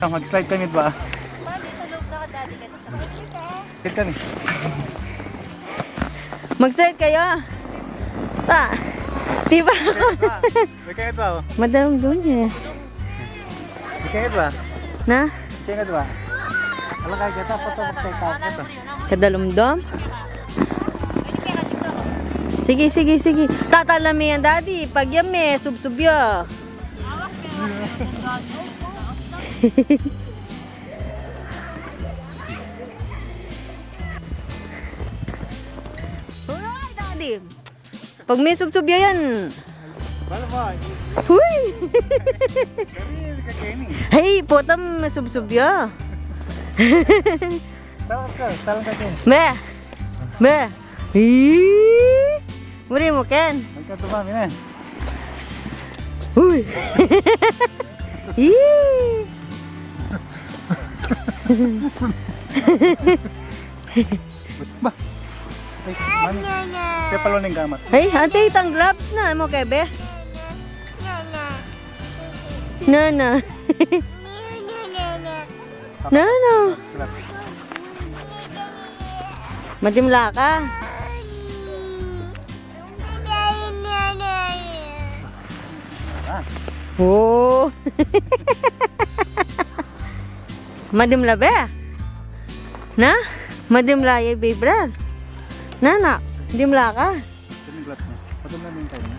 Mag-slide kami ba? Slide kami. Mag-slide kayo. Pa. Diba? May kayat ba? Madalang doon eh. May kayat ba? Na? May kayat ba? Alam kaya kita, pato magkayat. Kadalumdom? Sige, sige, sige. Tatalami yan, daddy. Pag yan may subsubyo. Alright, daddy. Pag may subsubyo yan. Bala ba? Huy! Kami kakainin. Hey, putam may subsubyo. Tawag ka, talang ka din. Me! Me! Hii! Muri mo, Ken. Magkatumami na. Huy! Hii! Ba? Ay, mami. Kaya paluning gamat. Hey, ate, itang gloves na mo, Kebe. Nana. Nana. Madimla ka. Oh. Madimla ba? Na? Madimla yung baby brad. Nana, dimla ka. Ito yung gloves niya. Patum namin tayo niya.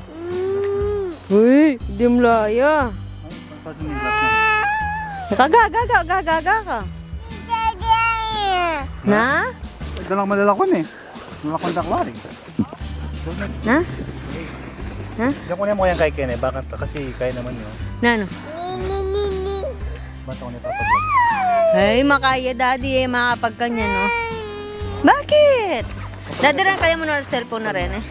Uy, dimla ya. Patum yung gloves niya. Gaga ka. Na? Ito lang madalakon eh. Malakon dakwari. Na? Ha? Diyan ko niya mo yan kay Ken eh. Bakit? Kasi kaya naman yun. Nano? Basta ko niya papablog. Ay, makaya daddy eh, makapagkanya no. Bakit? Daddy rin kaya mo na cellphone na rin eh.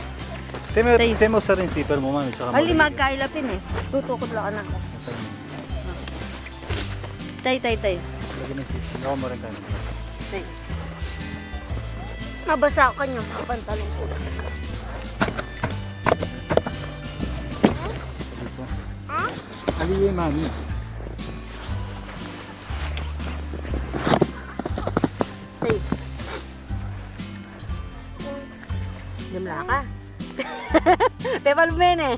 Temo sa rin zipper mo mami. Tsaka Ali, magkailapin eh. Tutukod lang ka na. Tay. Lagi na zipper. Gawa mo rin kayo. Tay. Mabasa ka niyo, pantalong ko. Dito. Aliye mami. Tay. Dimla ka. Tepal men eh.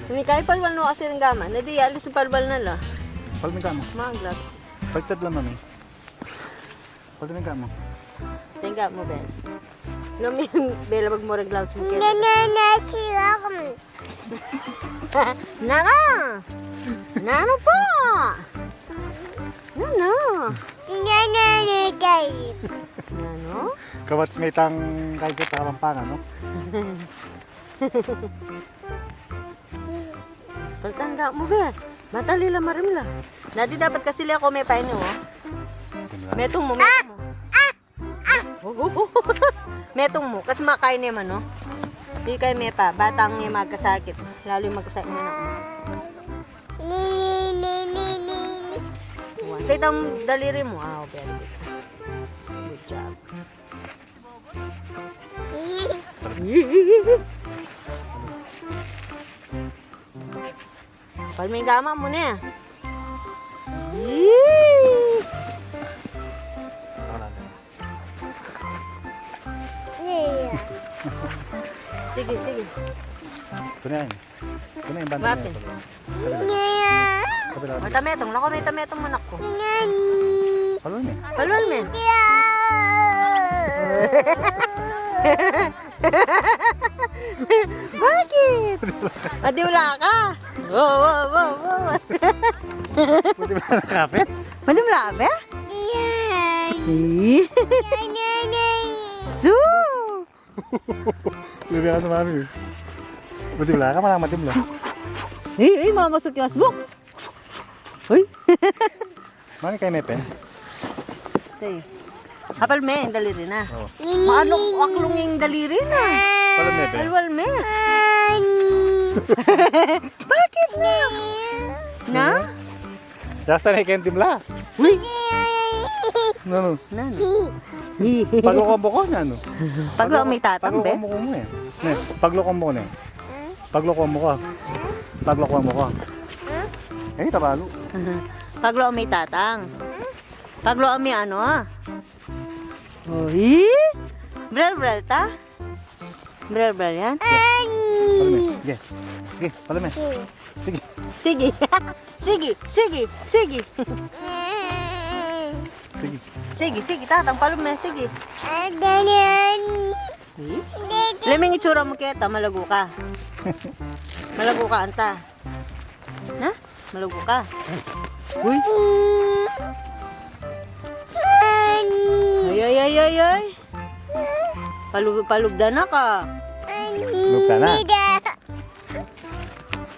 Hindi kaya palwal no kasi ng gama. Hindi, alis yung palwal na la. Palmin ka mo. Mga gloves. Pagtad lang mami. Palmin ka mo. Tingga mo, Ben. Lumi, Bella, wag mo rin gloves mo. Nana! Nano po! Nano! Nano? Kawats may tang kay kita Kapampangan, no? Pagtanda mo, Ben. Matali lang marimla. Dati dapat kasi liya ko may paino, oh. Metong mo. Metong mo, kasi makain naman, no? Hindi kayo may pa, batang may magkasakit. Lalo yung magkasakit mo na. Ito ang daliri mo. Ah, very good. Good job. Palming gama mo na. Sige. Ito na yan. Ito na yung banda Bakit? niya. Kabila. May tametong. Lako may tametong manak ko. Palun eh. Palwan, men. Bakit? Madiwala ka. Wow. Pwede ba nakapit? Madiwala ka ba? Su! Pwede ka na mami. Pwede ba ka? Malang matim lang. Mamasok yung asbok. Uy. Mami kayo may pen? Hapal me, yung daliri na. Oo. Aklong yung daliri na. Palun may pen? Alwal me. Bakit na? Na? Yasa na ikan timla. Uy. Ano? Nano? Paglokombo ko na ano? Paglo may tatang, be? Paglokombo ko mo eh. Paglokombo ko na eh. Paglokombo ka. Paglakuan mo ko. Eh, tabalo. Paglo may tatang. Paglo may ano ah. Uy! Brel ta? Brel yan? Palame. Sige. Sige, palame. Sige. Sige. Sige. Sige. Sige, tatang palume, sige. Leming itsura mo kita, malago ka. Malago ka, anta. Ha? Malago ka. Uy! Ay. Palugda na ka. Lugta na.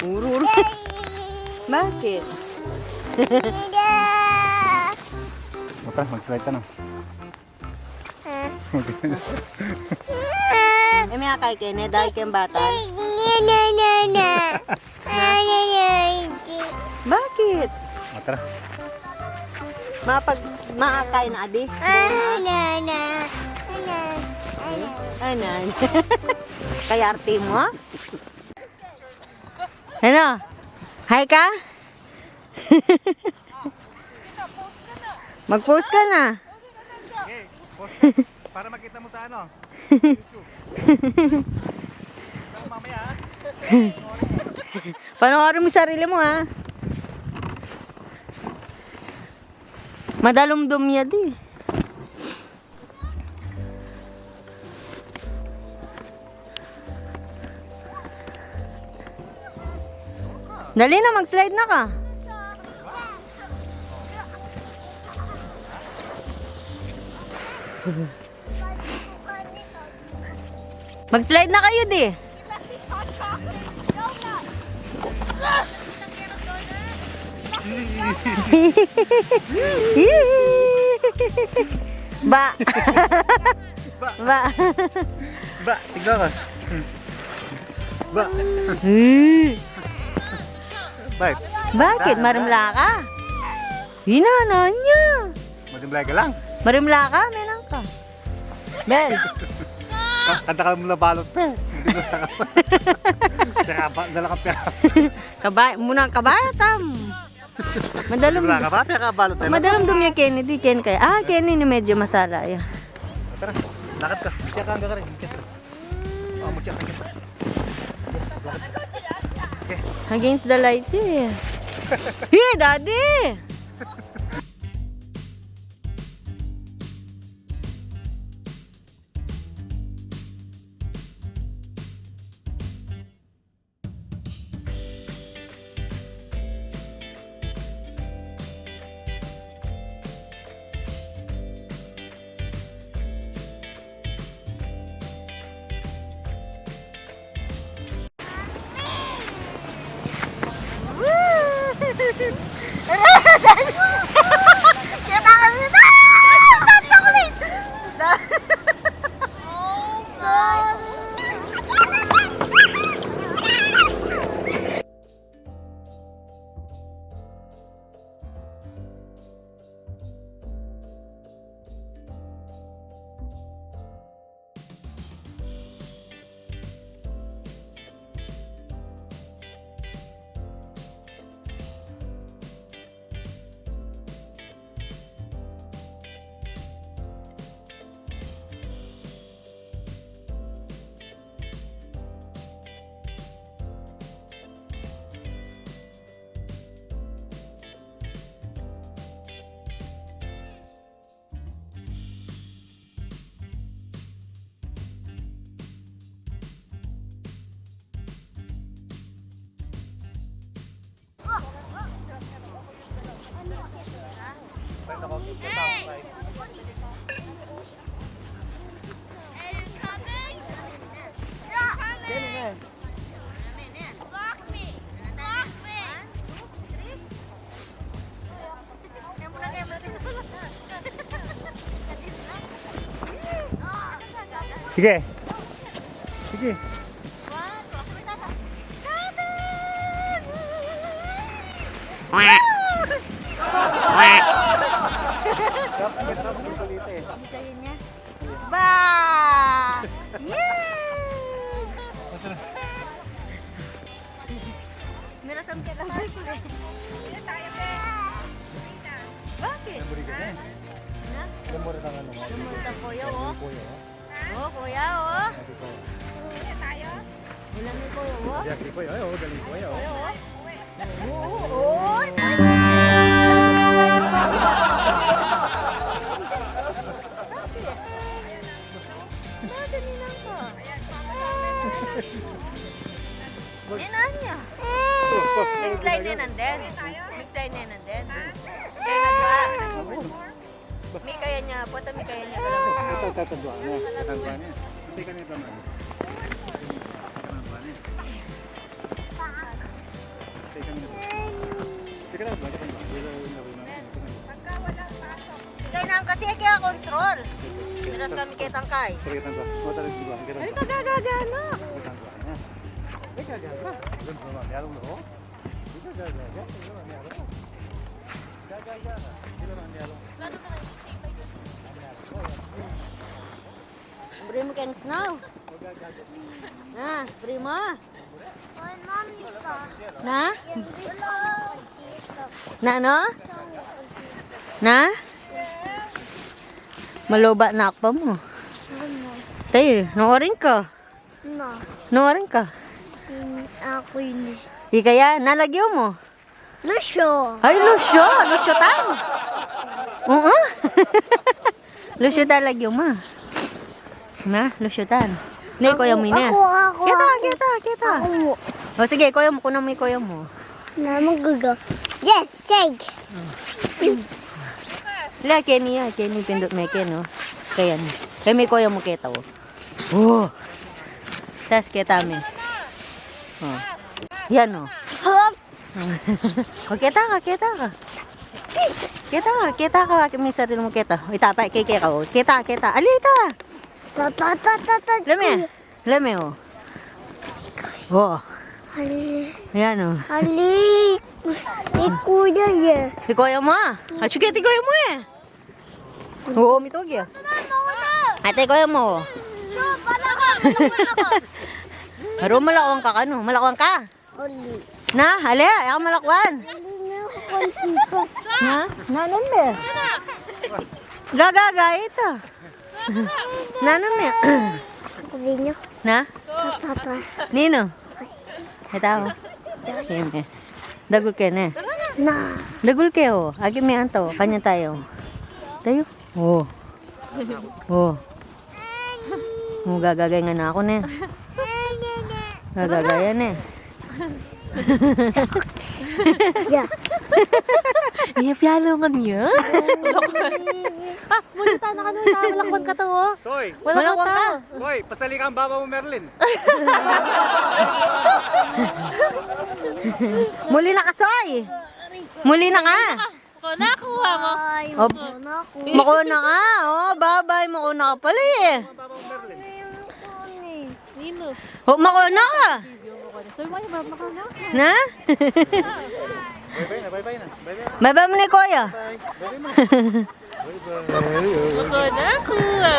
Urur. Bakit? Masa, mag-slide ka na. Eh, may akay kene, dahil kayong bata. Bakit? Tara. Maakay na adi. Ay, nan. Kaya arte mo? Ano? Hi ka? Mag-post ka na. Okay, post ka. Para makita mo sa ano? YouTube. Mamaya ha? Panoorin mo sarili mo ha. Madalumdum yan di. Dali na, mag-slide na ka. Mag-slide na kayo di. Ba. Ba. Ba, tignan ka. Ba. Bakit? Bakit? Marimla ka? Hinana niya. Madimlay ka lang. Marimla ka? Menang ka. Bel. Kanta ka mo na balot, pe. Dala ka pera. Muna kabayatam. Madalum. Wala ka ba? Pera ka balot. Madalum dum yung Kennedy. Ken kay. Ah, Kenny ni medyo masala ya. Tara, lakad ka. Siya ka hanggang ka rin. Oh, mutya ka. Against the light eh. Hey, daddy! Sige. Sige. Ba! Yeah! Kasam ka lang. Bakit? Lamuri ka din. Ha? Lamuri ng ano. Lumulot ang kuya, oh. Kuya, oh. Oh, kuya, oh. Sabi ko. Ilan ni kuya, oh. Jackie kuya, oh. Galing kuya, oh. Oh, niya. Mix-line din nandun. Mix-line din nandun. Kaya nagwa. May kaya niya. Puta may kaya niya. Ito, tatandaan niya. Tatandaan niya. Hindi ka nito man. Tatandaan niya. Sige lang, tatandaan. Kaya na kasi kaya control. Miras kami kay Tangkay. Sige, tatandaan. Matalag di ba? Ano ka gagagana? Tatandaan niya. Ikaw gagawin. Alam mo naman, meron mo. Ikaw gagawin. Gagawin. Beri mo kayong snow. Na, beri mo. Na? Na ano? Na? Maloba na pa mo. Tayo, noorin ka. No, Noorin ka. ako yun. Di kaya, nalagyo mo. Lusyo! Ay, lusyo! Lusyo tayo. Oo. Lusyo talagyo mo. Na, lusyo tayo. Hindi, kuya mo na. Ako. Kita. O sige, kuya mo. Kunan mo yung kuya mo. Na magaga. Yes, change. Wala, Kenny yan. Kenny pindot may Ken, no? Kaya ni. Kaya may kuya mo kita, oh. Oh! Tas, kita mi. Oh. Yan, oh. Hop! O, kita ka. Kita ka. May sarili mo kita. Itapay, kay ka, oh. Kita. Alita! Lame, oh. Oh. Yan, oh. Ali! Kuya ye. Si kuya mo, ah. Sige, ti kuya mo, eh. Oo, mitog, eh. Ate, kuya mo, oh. Pero malakwan ka, kano? Malakwan ka? Ali. Na, hali, ayaw malakwan. Na? Nanon be? Gagaga, ito. Nanon be? Kuya Na? Papa. Nino? Ito ako. Siyempre. Dagul ka na. Na. Dagul kayo. Agi may anto. Kanya tayo. Tayo? Oo. Oo. Oh, gagagay nga na ako na. Gagagaya na. Yeah. Iya, piano nga niya. Muli tayo na kanina, malakwan ka to, oh. Soy! Malakwan ka. Soy! Pasali ka ang baba mo, Merlin. Muli na ka, Soy. Muli na ka. Kung nakuha mo. Ay, Oh, naku. makuna ka. Oh, bye-bye. Makuna ka pala eh. Baba mo, Merlin. Nino. Oh, makuna ka. So, may makaw na. Na? Bye-bye na, bye-bye na. Bye-bye. Bye-bye mo ni Kuya. Bye-bye mo. Ako nakuha.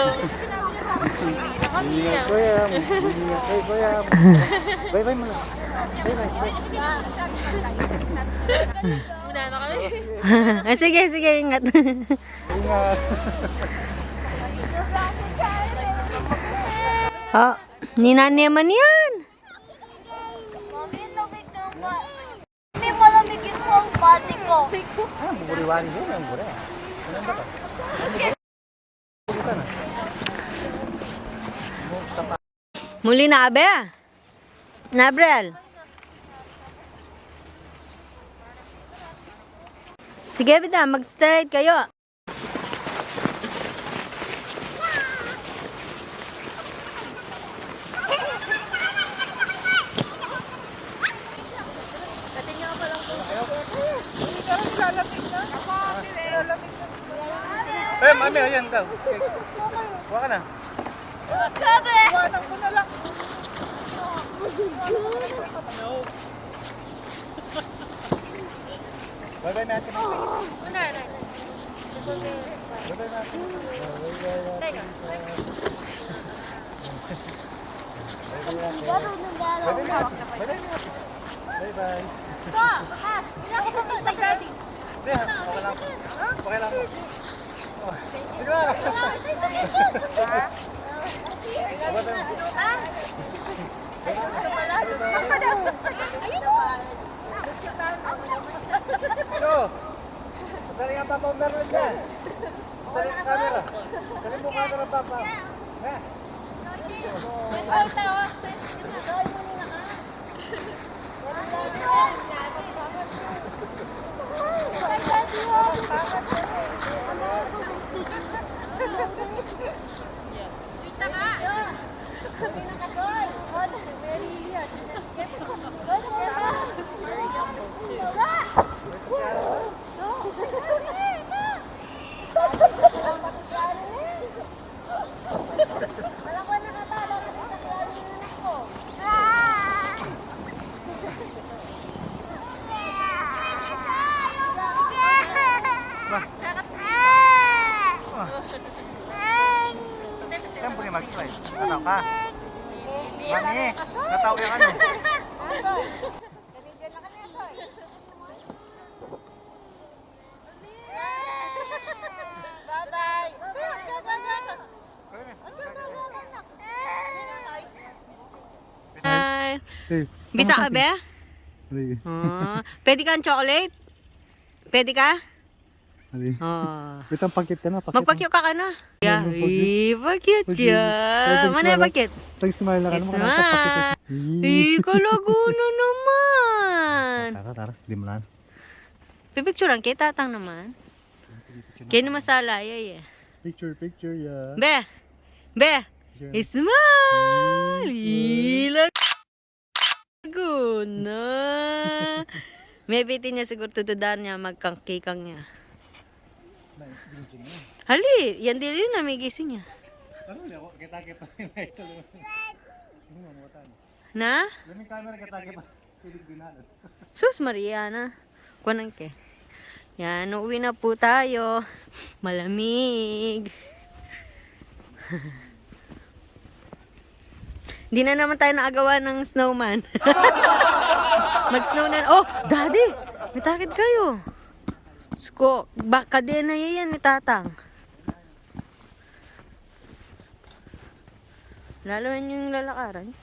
Ingat kuya. Ingat kay kuya. Bye-bye mo na. Bye-bye. Muna na kami. Ah, sige, ingat. Ingat. Oh, ni Nani man yan. Mami, lamig na ba? Mami, malamig yung ang body ko. Ah, buburiwari yun. Ang buri. Ano ba ka? Muli na abe. Nabrel. Sige, bida, mag-straight kayo. Eh, mami, ayan daw. Kuha ka na. Bye-bye natin. Muna na. Bye-bye natin. Bye-bye natin. Bye-bye natin. Bye-bye. Hindi, okay lang. Okay lang. Oh, sige na. Ito. Sandali nga papa, meron dyan. Sandali ang camera. Sandali mo camera papa. Eh. Siyempre mag-try. Ano ka? Mani, natawa yung ano. Hi. Hey, Bisa ka, be? Pwede ka ang chocolate? Pwede ka? Oh. Ito ang pakit ka na. Pakit Magpa-cute ka na. Yeah. Pa-cute Pwede. siya. Pwede Mana yung smile. pa-cute? Pag-smile na ka naman. Smile. Kalaguno naman. Tara. Di mo na. Pipicturean kay tatang naman. Kaya naman masala, yay. Picture, yeah. Be. Smile. Laguna. May bitin niya siguro tutudaan niya magkangkikang niya. Hali, yan din na may gising niya. Ano ako? Kita-kita pa rin na ito. Na? Laming camera kita-kita pa. Tubig dinalo. Sus Mariana. Kuwanan ke. Yan, uuwi na po tayo. Malamig. Hindi na naman tayo naagawa ng snowman. Mag-snow na. Oh, daddy! May takid kayo. Sko, kadena yan ni tatang. Lalo yan yung lalakaran.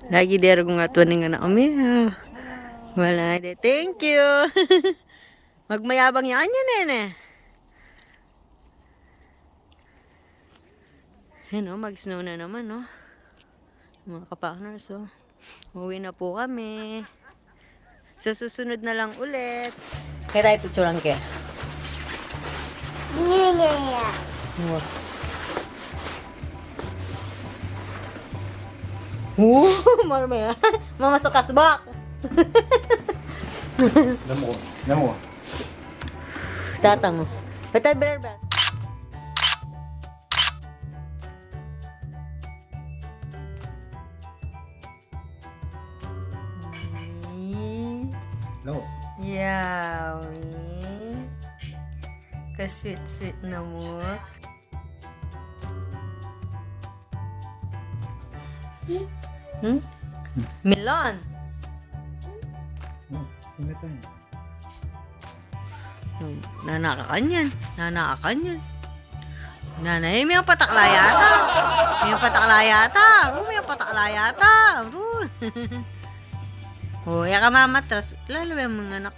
Lagi dero kung nga tuwanin nga na kami. Wala de. Thank you. Magmayabang yan yun nene. Yan o, mag-snow na naman no. Mga kapakners o. Uwi na po kami. Sa susunod na lang ulit. Kaya tayo picture lang kaya. Wow. Marmaya. Mamasok ka subak. Namo. Tatang mo. Patay berbel. No. Yawi. Ka-sweet-sweet na mo. Melon. Hindi tayo. Nanakakan yan. Nanay, may patakla yata. May patakla yata. Oh, ya ka mamatras. Lalo yung mga anak.